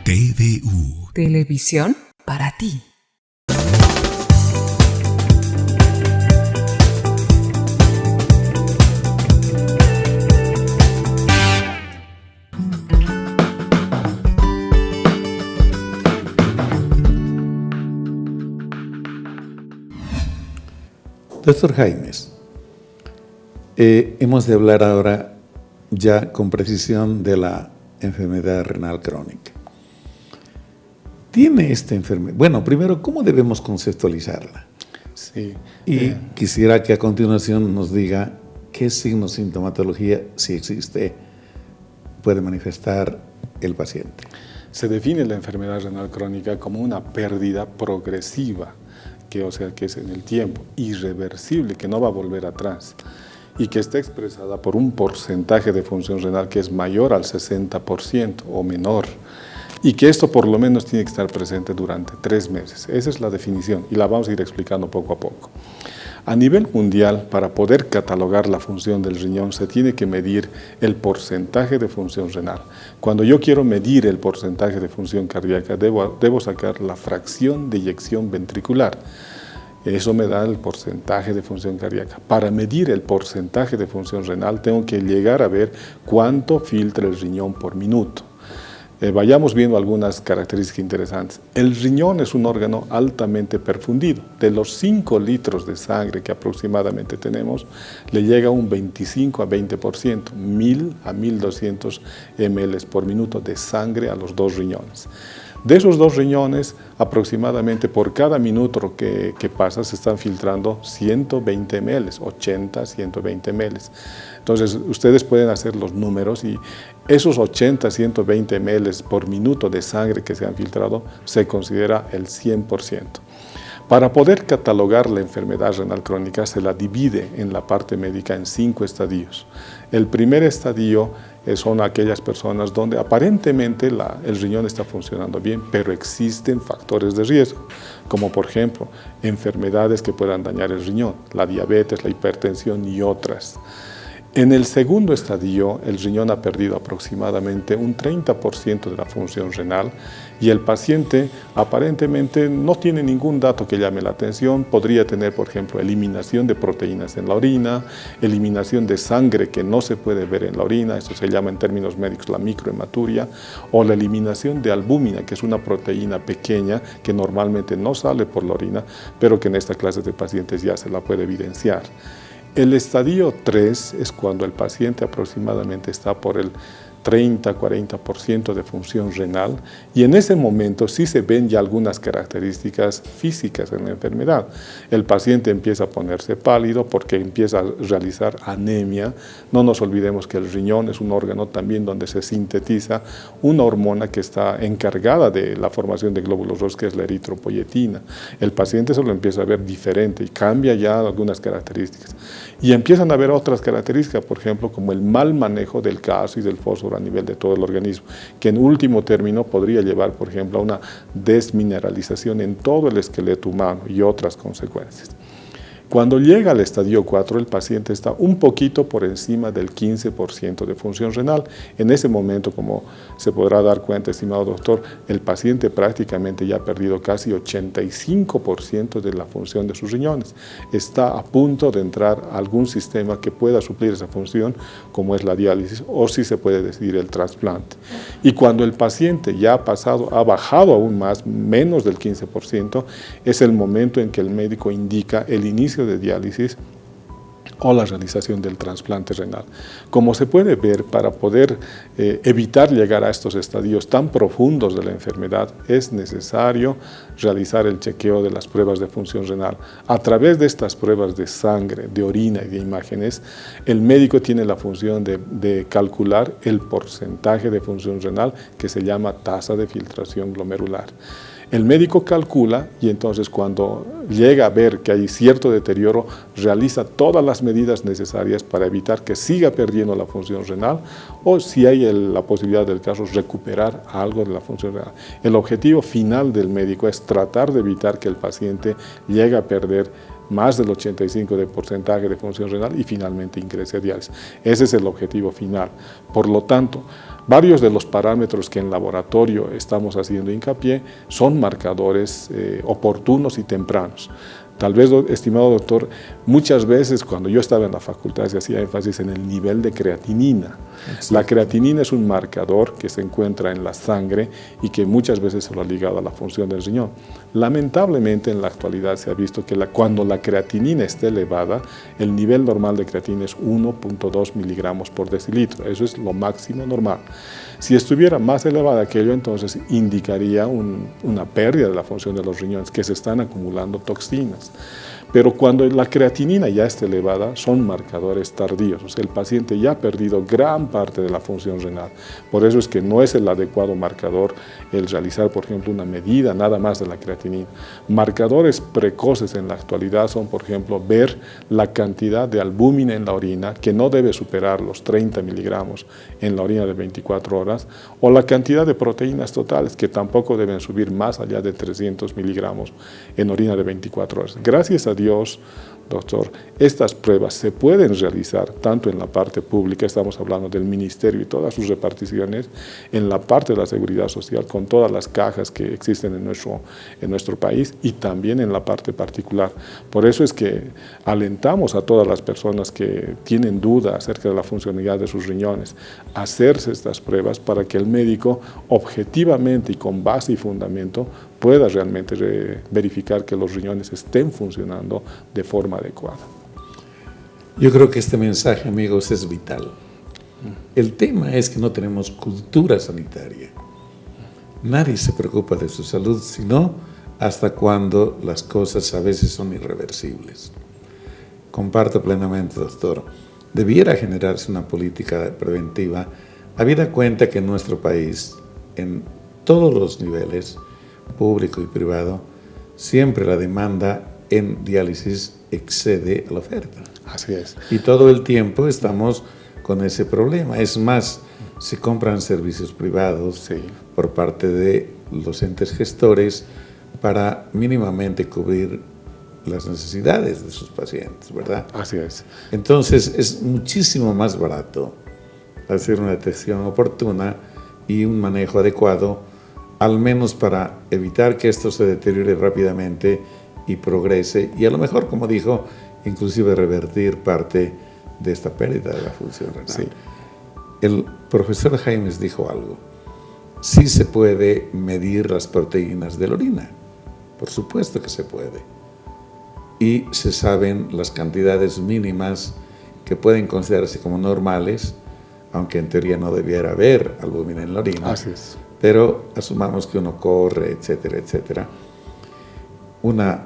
TVU. Televisión para ti.
Doctor Jaimes, hemos de hablar ahora ya con precisión de la enfermedad renal crónica. ¿Tiene esta enfermedad? Bueno, primero, ¿cómo debemos conceptualizarla?
Sí.
Y quisiera que a continuación nos diga qué signos, sintomatología, si existe, puede manifestar el paciente.
Se define la enfermedad renal crónica como una pérdida progresiva, que es en el tiempo, irreversible, que no va a volver atrás, y que está expresada por un porcentaje de función renal que es mayor al 60% o menor, y que esto por lo menos tiene que estar presente durante 3 meses. Esa es la definición, y la vamos a ir explicando poco a poco. A nivel mundial, para poder catalogar la función del riñón, se tiene que medir el porcentaje de función renal. Cuando yo quiero medir el porcentaje de función cardíaca, debo sacar la fracción de eyección ventricular. Eso me da el porcentaje de función cardíaca. Para medir el porcentaje de función renal, tengo que llegar a ver cuánto filtra el riñón por minuto. Vayamos viendo algunas características interesantes. El riñón es un órgano altamente perfundido. De los 5 litros de sangre que aproximadamente tenemos, le llega un 25 a 20%, 1000 a 1200 ml por minuto de sangre a los 2 riñones. De esos 2 riñones, aproximadamente por cada minuto que pasa, se están filtrando 120 ml, 80, 120 ml. Entonces, ustedes pueden hacer los números y esos 80, 120 ml por minuto de sangre que se han filtrado se considera el 100%. Para poder catalogar la enfermedad renal crónica, se la divide en la parte médica en 5 estadios. El primer estadio son aquellas personas donde aparentemente el riñón está funcionando bien, pero existen factores de riesgo, como por ejemplo enfermedades que puedan dañar el riñón, la diabetes, la hipertensión y otras. En el segundo estadio, el riñón ha perdido aproximadamente un 30% de la función renal y el paciente aparentemente no tiene ningún dato que llame la atención. Podría tener, por ejemplo, eliminación de proteínas en la orina, eliminación de sangre que no se puede ver en la orina, esto se llama en términos médicos la microhematuria, o la eliminación de albúmina, que es una proteína pequeña que normalmente no sale por la orina, pero que en esta clase de pacientes ya se la puede evidenciar. El estadio 3 es cuando el paciente aproximadamente está por el 30-40% de función renal y en ese momento sí se ven ya algunas características físicas en la enfermedad. El paciente empieza a ponerse pálido porque empieza a realizar anemia. No nos olvidemos que el riñón es un órgano también donde se sintetiza una hormona que está encargada de la formación de glóbulos rojos, que es la eritropoyetina. El paciente se lo empieza a ver diferente y cambia ya algunas características. Y empiezan a haber otras características, por ejemplo, como el mal manejo del calcio y del fósforo a nivel de todo el organismo, que en último término podría llevar, por ejemplo, a una desmineralización en todo el esqueleto humano y otras consecuencias. Cuando llega al estadio 4, el paciente está un poquito por encima del 15% de función renal. En ese momento, como se podrá dar cuenta, estimado doctor, el paciente prácticamente ya ha perdido casi 85% de la función de sus riñones. Está a punto de entrar a algún sistema que pueda suplir esa función, como es la diálisis, o si se puede decidir el trasplante. Y cuando el paciente ya ha bajado aún más, menos del 15%, es el momento en que el médico indica el inicio de diálisis o la realización del trasplante renal. Como se puede ver, para poder evitar llegar a estos estadios tan profundos de la enfermedad, es necesario realizar el chequeo de las pruebas de función renal. A través de estas pruebas de sangre, de orina y de imágenes, el médico tiene la función de calcular el porcentaje de función renal que se llama tasa de filtración glomerular. El médico calcula y entonces cuando llega a ver que hay cierto deterioro, realiza todas las medidas necesarias para evitar que siga perdiendo la función renal o, si hay la posibilidad del caso, recuperar algo de la función renal. El objetivo final del médico es tratar de evitar que el paciente llegue a perder más del 85% de porcentaje de función renal y finalmente ingrese a diálisis. Ese es el objetivo final. Por lo tanto, varios de los parámetros que en laboratorio estamos haciendo hincapié son marcadores oportunos y tempranos. Tal vez, estimado doctor, muchas veces cuando yo estaba en la facultad se hacía énfasis en el nivel de creatinina. La creatinina es un marcador que se encuentra en la sangre y que muchas veces se lo ha ligado a la función del riñón. Lamentablemente en la actualidad se ha visto que cuando la creatinina esté elevada, el nivel normal de creatinina es 1.2 miligramos por decilitro. Eso es lo máximo normal. Si estuviera más elevada aquello, entonces indicaría una pérdida de la función de los riñones, que se están acumulando toxinas. Pero cuando la creatinina ya está elevada, son marcadores tardíos. O sea, el paciente ya ha perdido gran parte de la función renal. Por eso es que no es el adecuado marcador el realizar, por ejemplo, una medida nada más de la creatinina. Marcadores precoces en la actualidad son, por ejemplo, ver la cantidad de albúmina en la orina, que no debe superar los 30 miligramos en la orina de 24 horas, o la cantidad de proteínas totales, que tampoco deben subir más allá de 300 miligramos en orina de 24 horas. Gracias a Dios, doctor, estas pruebas se pueden realizar tanto en la parte pública, estamos hablando del ministerio y todas sus reparticiones, en la parte de la seguridad social, con todas las cajas que existen en nuestro país, y también en la parte particular. Por eso es que alentamos a todas las personas que tienen duda acerca de la funcionalidad de sus riñones a hacerse estas pruebas para que el médico objetivamente y con base y fundamento pueda realmente verificar que los riñones estén funcionando de forma adecuada.
Yo creo que este mensaje, amigos, es vital. El tema es que no tenemos cultura sanitaria. Nadie se preocupa de su salud, sino hasta cuando las cosas a veces son irreversibles. Comparto plenamente, doctor. Debiera generarse una política preventiva, habida cuenta que en nuestro país, en todos los niveles, público y privado, siempre la demanda en diálisis excede a la oferta.
Así es.
Y todo el tiempo estamos con ese problema. Es más, se compran servicios privados por parte de los entes gestores para mínimamente cubrir las necesidades de sus pacientes, ¿verdad?
Así es.
Entonces, es muchísimo más barato hacer una detección oportuna y un manejo adecuado, al menos para evitar que esto se deteriore rápidamente y progrese, y a lo mejor, como dijo, inclusive revertir parte de esta pérdida de la función renal.
Sí.
El profesor Jaimes dijo algo. Sí se puede medir las proteínas de la orina. Por supuesto que se puede. Y se saben las cantidades mínimas que pueden considerarse como normales, aunque en teoría no debiera haber albúmina en la orina.
Así es.
Pero asumamos que uno corre, etcétera, etcétera. Una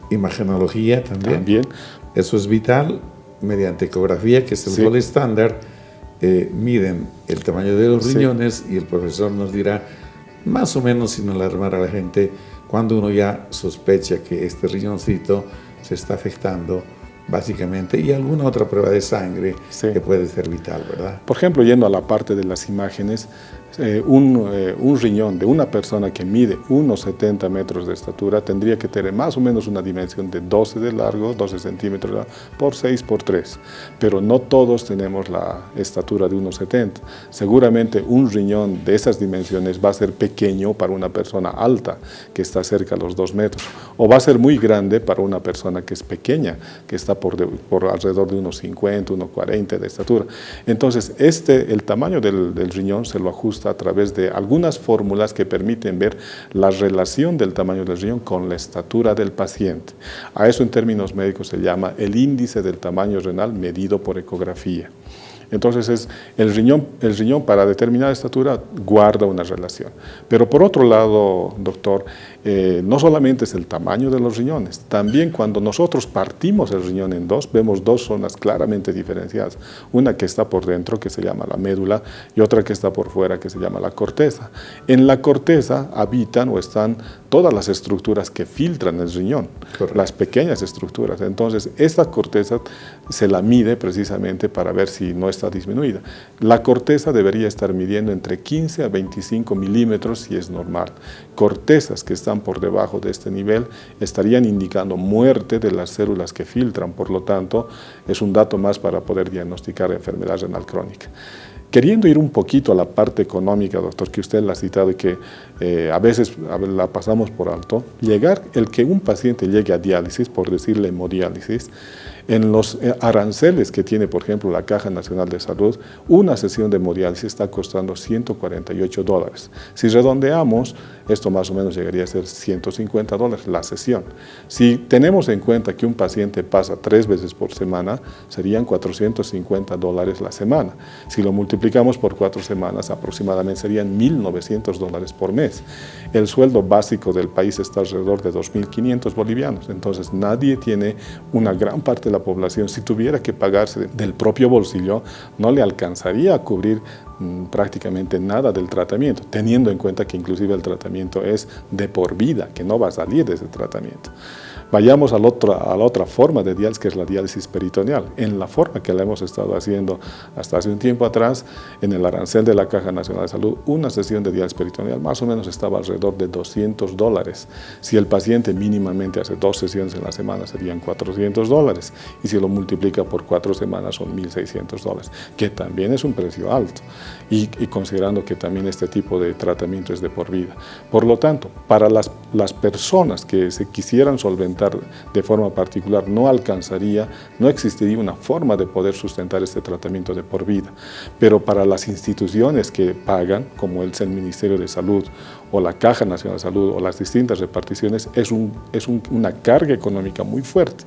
imagenología también. Eso es vital. Mediante ecografía, que es el gol estándar, miden el tamaño de los riñones y el profesor nos dirá, más o menos, sin alarmar a la gente, cuando uno ya sospecha que este riñoncito se está afectando, básicamente, y alguna otra prueba de sangre que puede ser vital, ¿verdad?
Por ejemplo, yendo a la parte de las imágenes, un riñón de una persona que mide unos 70 metros de estatura tendría que tener más o menos una dimensión de 12 de largo, 12 centímetros por 6 por 3, pero no todos tenemos la estatura de unos 70. Seguramente un riñón de esas dimensiones va a ser pequeño para una persona alta, que está cerca de los 2 metros, o va a ser muy grande para una persona que es pequeña, que está por alrededor de unos 50, unos 40 de estatura. Entonces, el tamaño del riñón se lo ajusta a través de algunas fórmulas que permiten ver la relación del tamaño del riñón con la estatura del paciente. A eso en términos médicos se llama el índice del tamaño renal medido por ecografía. Entonces, el riñón para determinada estatura guarda una relación. Pero por otro lado, doctor, no solamente es el tamaño de los riñones, también cuando nosotros partimos el riñón en dos, vemos dos zonas claramente diferenciadas. Una que está por dentro, que se llama la médula, y otra que está por fuera, que se llama la corteza. En la corteza habitan o están todas las estructuras que filtran el riñón, las pequeñas estructuras. Entonces, esta corteza se la mide precisamente para ver si no está disminuida. La corteza debería estar midiendo entre 15 a 25 milímetros si es normal. Cortezas que están por debajo de este nivel estarían indicando muerte de las células que filtran, por lo tanto, es un dato más para poder diagnosticar enfermedad renal crónica. Queriendo ir un poquito a la parte económica, doctor, que usted la ha citado y que a veces la pasamos por alto, el que un paciente llegue a diálisis, por decirle hemodiálisis, en los aranceles que tiene, por ejemplo, la Caja Nacional de Salud, una sesión de hemodiálisis está costando $148. Si redondeamos, esto más o menos llegaría a ser $150 la sesión. Si tenemos en cuenta que un paciente pasa 3 veces por semana, serían $450 la semana. Si lo multiplicamos por 4 semanas, aproximadamente serían $1.900 por mes. El sueldo básico del país está alrededor de 2.500 bolivianos, entonces nadie tiene, una gran parte de la población, si tuviera que pagarse del propio bolsillo, no le alcanzaría a cubrir prácticamente nada del tratamiento, teniendo en cuenta que inclusive el tratamiento es de por vida, que no va a salir de ese tratamiento. Vayamos a la otra forma de diálisis, que es la diálisis peritoneal. En la forma que la hemos estado haciendo hasta hace un tiempo atrás, en el arancel de la Caja Nacional de Salud, una sesión de diálisis peritoneal más o menos estaba alrededor de $200. Si el paciente mínimamente hace 2 sesiones en la semana, serían $400. Y si lo multiplica por 4 semanas, son $1.600, que también es un precio alto. Y considerando que también este tipo de tratamiento es de por vida. Por lo tanto, para las personas que se quisieran solventar de forma particular, no existiría una forma de poder sustentar este tratamiento de por vida. Pero para las instituciones que pagan, como es el Ministerio de Salud o la Caja Nacional de Salud o las distintas reparticiones, es una carga económica muy fuerte.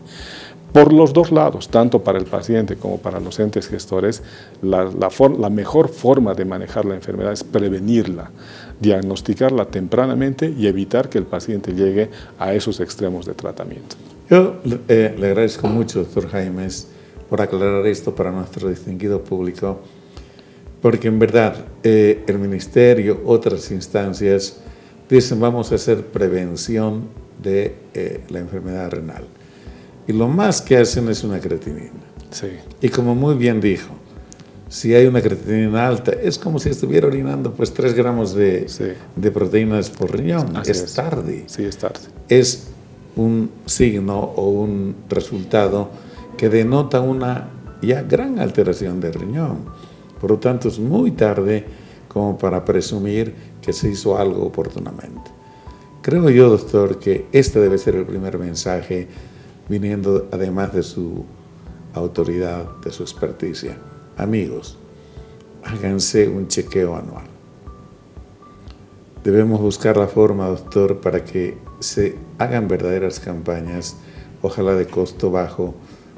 Por los dos lados, tanto para el paciente como para los entes gestores, la mejor forma de manejar la enfermedad es prevenirla, diagnosticarla tempranamente y evitar que el paciente llegue a esos extremos de tratamiento.
Yo le agradezco mucho, doctor Jaimes, por aclarar esto para nuestro distinguido público, porque en verdad el Ministerio, otras instancias, dicen vamos a hacer prevención de la enfermedad renal. Y lo más que hacen es una creatinina.
Sí.
Y como muy bien dijo, si hay una creatinina alta, es como si estuviera orinando pues 3 gramos de proteínas por riñón. Es tarde.
Sí, es tarde.
Es un signo o un resultado que denota una ya gran alteración del riñón. Por lo tanto, es muy tarde como para presumir que se hizo algo oportunamente. Creo yo, doctor, que este debe ser el primer mensaje viniendo además de su autoridad, de su experticia. Amigos, háganse un chequeo anual. Debemos buscar la forma, doctor, para que se hagan verdaderas campañas, ojalá de costo bajo,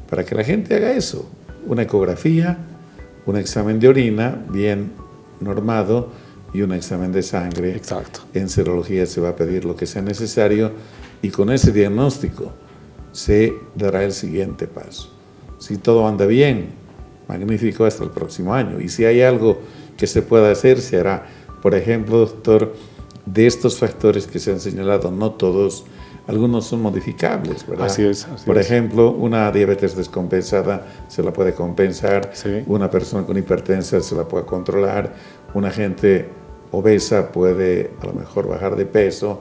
para que la gente haga eso. Una ecografía, un examen de orina bien normado y un examen de sangre.
Exacto. En
serología se va a pedir lo que sea necesario y con ese diagnóstico se dará el siguiente paso. Si todo anda bien, magnífico hasta el próximo año. Y si hay algo que se pueda hacer, se hará. Por ejemplo, doctor, de estos factores que se han señalado, no todos, algunos son modificables, ¿verdad?
Así es.
Por ejemplo, una diabetes descompensada se la puede compensar,
sí.
Una persona con hipertensión se la puede controlar, una gente obesa puede a lo mejor bajar de peso,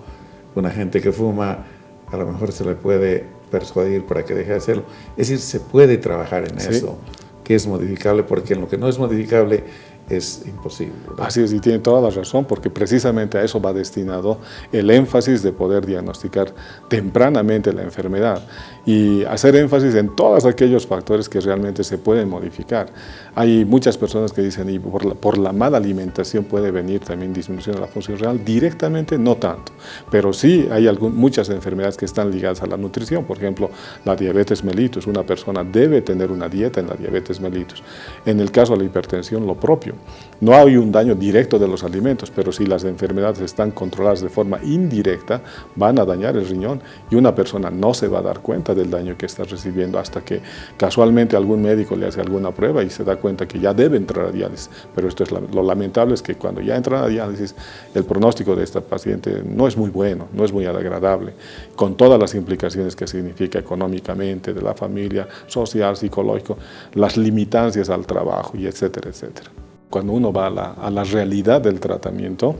una gente que fuma a lo mejor se le puede persuadir para que deje de hacerlo. Es decir, se puede trabajar en eso, que es modificable, porque en lo que no es modificable es imposible, ¿verdad?
Así es, y tiene toda la razón, porque precisamente a eso va destinado el énfasis de poder diagnosticar tempranamente la enfermedad y hacer énfasis en todos aquellos factores que realmente se pueden modificar. Hay muchas personas que dicen, y por la mala alimentación puede venir también disminución de la función renal, directamente no tanto, pero sí hay muchas enfermedades que están ligadas a la nutrición. Por ejemplo, la diabetes mellitus, una persona debe tener una dieta en la diabetes mellitus. En el caso de la hipertensión, lo propio. daño. No hay un daño directo de los alimentos, pero si las enfermedades están controladas de forma indirecta, van a dañar el riñón y una persona no se va a dar cuenta del daño que está recibiendo hasta que casualmente algún médico le hace alguna prueba y se da cuenta que ya debe entrar a diálisis. Pero esto es lo lamentable, es que cuando ya entran a diálisis, el pronóstico de esta paciente no es muy bueno, no es muy agradable, con todas las implicaciones que significa económicamente, de la familia, social, psicológico, las limitancias al trabajo y etcétera, etcétera. Cuando uno va a la realidad del tratamiento,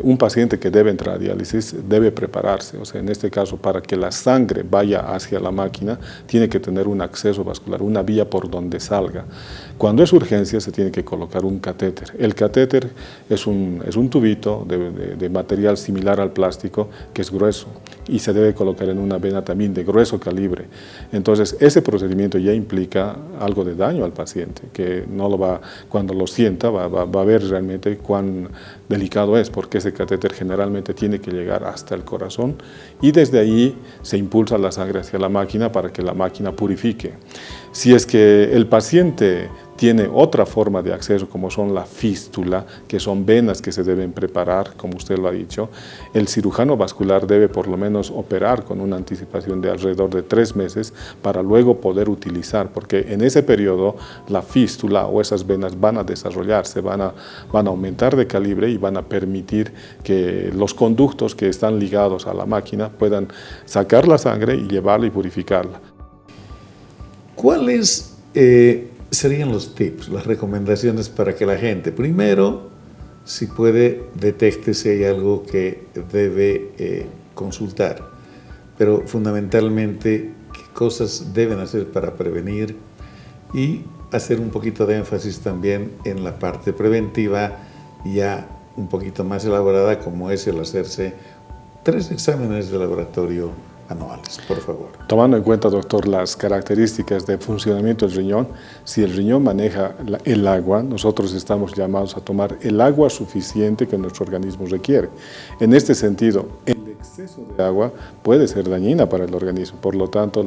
un paciente que debe entrar a diálisis debe prepararse, o sea, en este caso, para que la sangre vaya hacia la máquina, tiene que tener un acceso vascular, una vía por donde salga. Cuando es urgencia, se tiene que colocar un catéter. El catéter es un tubito de material similar al plástico, que es grueso, y se debe colocar en una vena también de grueso calibre. Entonces, ese procedimiento ya implica algo de daño al paciente, que no lo va, cuando lo sienta, va a ver realmente cuán delicado es, porque ese catéter generalmente tiene que llegar hasta el corazón y desde ahí se impulsa la sangre hacia la máquina para que la máquina purifique. Si es que el paciente tiene otra forma de acceso, como son la fístula, que son venas que se deben preparar, como usted lo ha dicho, el cirujano vascular debe por lo menos operar con una anticipación de alrededor de 3 meses para luego poder utilizar, porque en ese periodo la fístula o esas venas van a desarrollarse, van a aumentar de calibre y van a permitir que los conductos que están ligados a la máquina puedan sacar la sangre y llevarla y purificarla.
¿Cuáles serían los tips, las recomendaciones para que la gente, primero, si puede, detecte si hay algo que debe consultar, pero fundamentalmente qué cosas deben hacer para prevenir y hacer un poquito de énfasis también en la parte preventiva ya un poquito más elaborada, como es el hacerse 3 exámenes de laboratorio anuales, por favor.
Tomando en cuenta, doctor, las características de funcionamiento del riñón, si el riñón maneja el agua, nosotros estamos llamados a tomar el agua suficiente que nuestro organismo requiere. En este sentido, el exceso de agua puede ser dañina para el organismo, por lo tanto,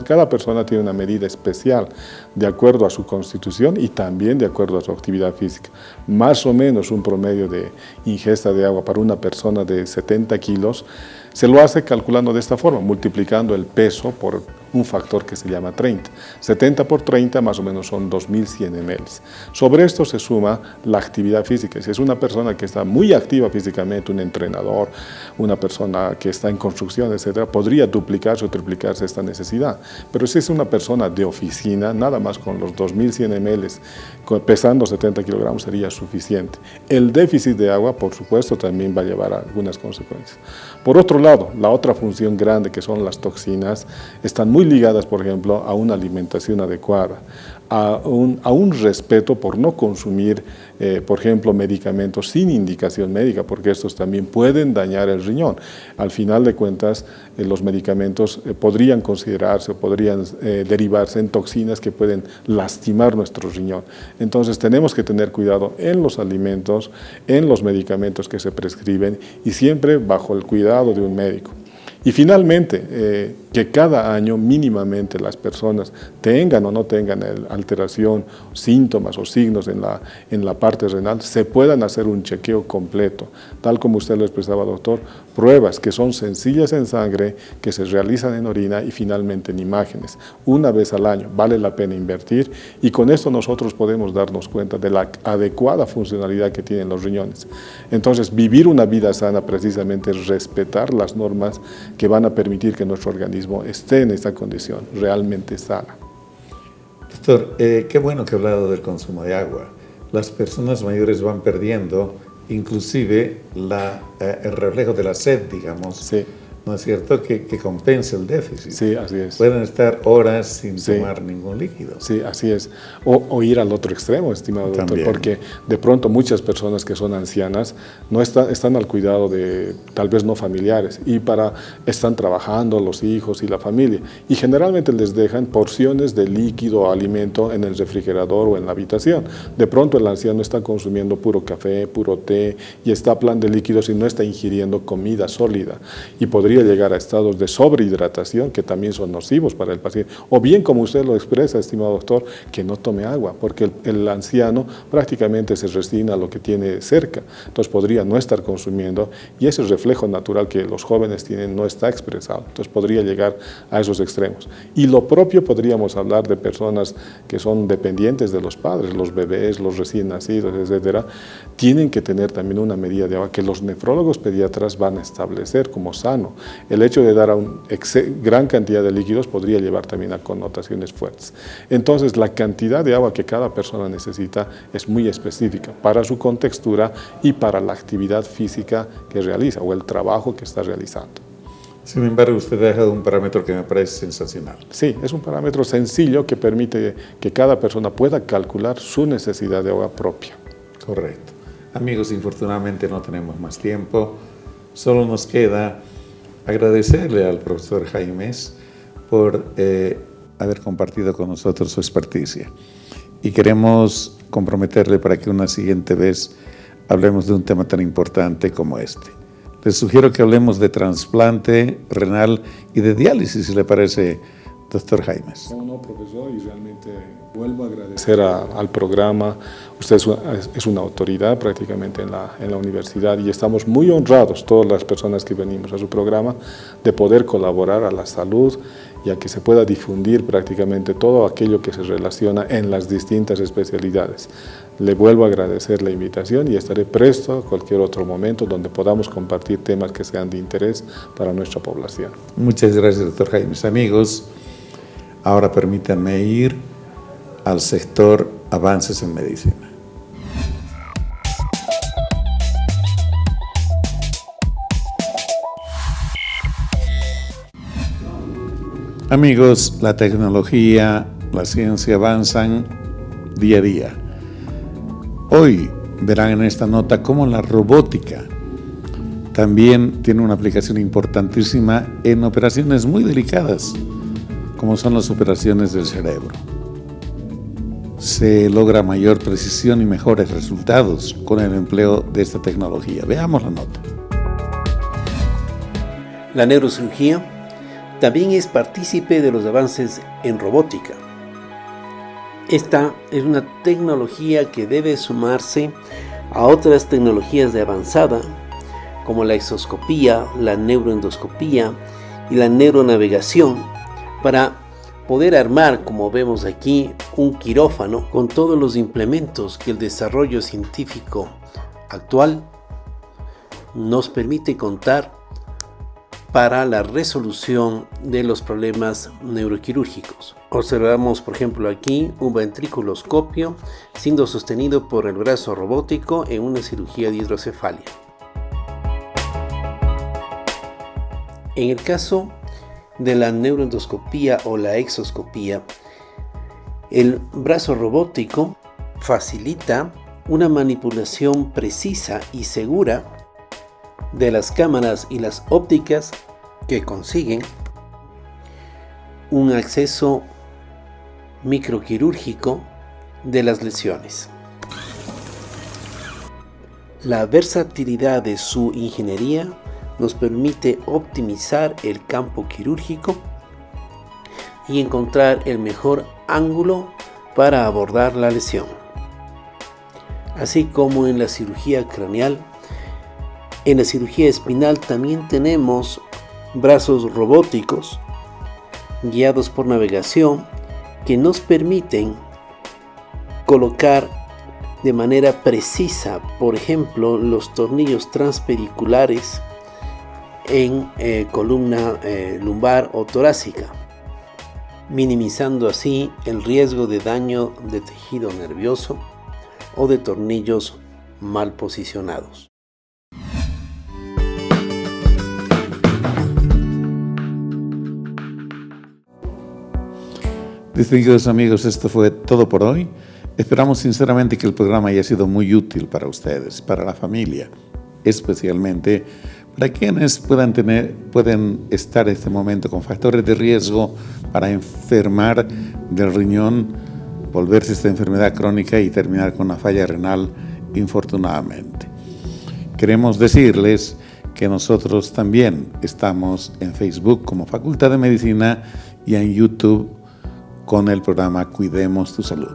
cada persona tiene una medida especial de acuerdo a su constitución y también de acuerdo a su actividad física. Más o menos un promedio de ingesta de agua para una persona de 70 kilos se lo hace calculando de esta forma, multiplicando el peso por un factor que se llama 30. 70 por 30 más o menos son 2.100 ml. Sobre esto se suma la actividad física. Si es una persona que está muy activa físicamente, un entrenador, una persona que está en construcción, etcétera, podría duplicarse o triplicarse esta necesidad. Pero si es una persona de oficina, nada más con los 2.100 ml, pesando 70 kilogramos, sería suficiente. El déficit de agua, por supuesto, también va a llevar a algunas consecuencias. Por otro lado, la otra función grande, que son las toxinas, están muy ligadas, por ejemplo, a una alimentación adecuada, a un respeto por no consumir, por ejemplo, medicamentos sin indicación médica, porque estos también pueden dañar el riñón. Al final de cuentas, los medicamentos podrían considerarse o podrían derivarse en toxinas que pueden lastimar nuestro riñón. Entonces, tenemos que tener cuidado en los alimentos, en los medicamentos que se prescriben y siempre bajo el cuidado de un médico. Y finalmente, que cada año mínimamente las personas tengan o no tengan alteración, síntomas o signos en la parte renal, se puedan hacer un chequeo completo, tal como usted lo expresaba, doctor, pruebas que son sencillas en sangre, que se realizan en orina y finalmente en imágenes. Una vez al año vale la pena invertir y con esto nosotros podemos darnos cuenta de la adecuada funcionalidad que tienen los riñones. Entonces, vivir una vida sana precisamente es respetar las normas que van a permitir que nuestro organismo esté en esta condición realmente sana.
Doctor, qué bueno que ha hablado del consumo de agua. Las personas mayores van perdiendo inclusive el reflejo de la sed, digamos.
Sí.
¿No es cierto? Que compensa el déficit.
Sí, así es.
Pueden estar horas sin tomar ningún líquido.
Sí, así es. O ir al otro extremo, estimado doctor,
también.
Porque de pronto muchas personas que son ancianas no están al cuidado de tal vez no familiares y están trabajando los hijos y la familia y generalmente les dejan porciones de líquido o alimento en el refrigerador o en la habitación. De pronto el anciano está consumiendo puro café, puro té y está a plan de líquidos y no está ingiriendo comida sólida y podría podría llegar a estados de sobrehidratación que también son nocivos para el paciente. O bien, como usted lo expresa, estimado doctor, que no tome agua, porque el anciano prácticamente se resigna a lo que tiene cerca. Entonces podría no estar consumiendo y ese reflejo natural que los jóvenes tienen no está expresado. Entonces podría llegar a esos extremos. Y lo propio podríamos hablar de personas que son dependientes de los padres, los bebés, los recién nacidos, etcétera, tienen que tener también una medida de agua que los nefrólogos pediatras van a establecer como sano. El hecho de dar a gran cantidad de líquidos podría llevar también a connotaciones fuertes. Entonces, la cantidad de agua que cada persona necesita es muy específica para su contextura y para la actividad física que realiza o el trabajo que está realizando.
Sin embargo, usted ha dejado un parámetro que me parece sensacional.
Sí, es un parámetro sencillo que permite que cada persona pueda calcular su necesidad de agua propia.
Correcto. Amigos, infortunadamente no tenemos más tiempo. Solo nos queda agradecerle al profesor Jaimes por haber compartido con nosotros su experticia. Y queremos comprometerle para que una siguiente vez hablemos de un tema tan importante como este. Les sugiero que hablemos de trasplante renal y de diálisis, si le parece, doctor Jaimes.
No, profesor, y realmente vuelvo a agradecer al programa. Usted es una autoridad prácticamente en la universidad y estamos muy honrados, todas las personas que venimos a su programa, de poder colaborar a la salud y a que se pueda difundir prácticamente todo aquello que se relaciona en las distintas especialidades. Le vuelvo a agradecer la invitación y estaré presto a cualquier otro momento donde podamos compartir temas que sean de interés para nuestra población.
Muchas gracias, doctor Jaimes. Amigos, ahora permítanme ir al sector Avances en Medicina. Amigos, la tecnología, la ciencia avanzan día a día. Hoy verán en esta nota cómo la robótica también tiene una aplicación importantísima en operaciones muy delicadas, como son las operaciones del cerebro. Se logra mayor precisión y mejores resultados con el empleo de esta tecnología. Veamos la nota.
La neurocirugía también es partícipe de los avances en robótica. Esta es una tecnología que debe sumarse a otras tecnologías de avanzada, como la exoscopía, la neuroendoscopía y la neuronavegación, para poder armar, como vemos aquí, un quirófano con todos los implementos que el desarrollo científico actual nos permite contar para la resolución de los problemas neuroquirúrgicos. Observamos, por ejemplo, aquí un ventriculoscopio siendo sostenido por el brazo robótico en una cirugía de hidrocefalia. En el caso de la neuroendoscopía o la exoscopía, el brazo robótico facilita una manipulación precisa y segura de las cámaras y las ópticas que consiguen un acceso microquirúrgico de las lesiones. La versatilidad de su ingeniería nos permite optimizar el campo quirúrgico y encontrar el mejor ángulo para abordar la lesión. Así como en la cirugía craneal, en la cirugía espinal también tenemos brazos robóticos guiados por navegación que nos permiten colocar de manera precisa, por ejemplo, los tornillos transpediculares en columna lumbar o torácica, minimizando así el riesgo de daño de tejido nervioso o de tornillos mal posicionados.
Distinguidos amigos, esto fue todo por hoy. Esperamos sinceramente que el programa haya sido muy útil para ustedes, para la familia, especialmente para quienes pueden estar en este momento con factores de riesgo para enfermar del riñón, volverse esta enfermedad crónica y terminar con una falla renal, infortunadamente. Queremos decirles que nosotros también estamos en Facebook como Facultad de Medicina y en YouTube con el programa Cuidemos tu Salud.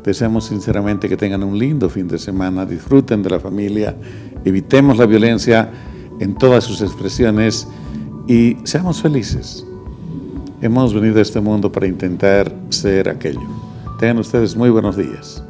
Deseamos sinceramente que tengan un lindo fin de semana, disfruten de la familia, evitemos la violencia en todas sus expresiones y seamos felices. Hemos venido a este mundo para intentar ser aquello. Tengan ustedes muy buenos días.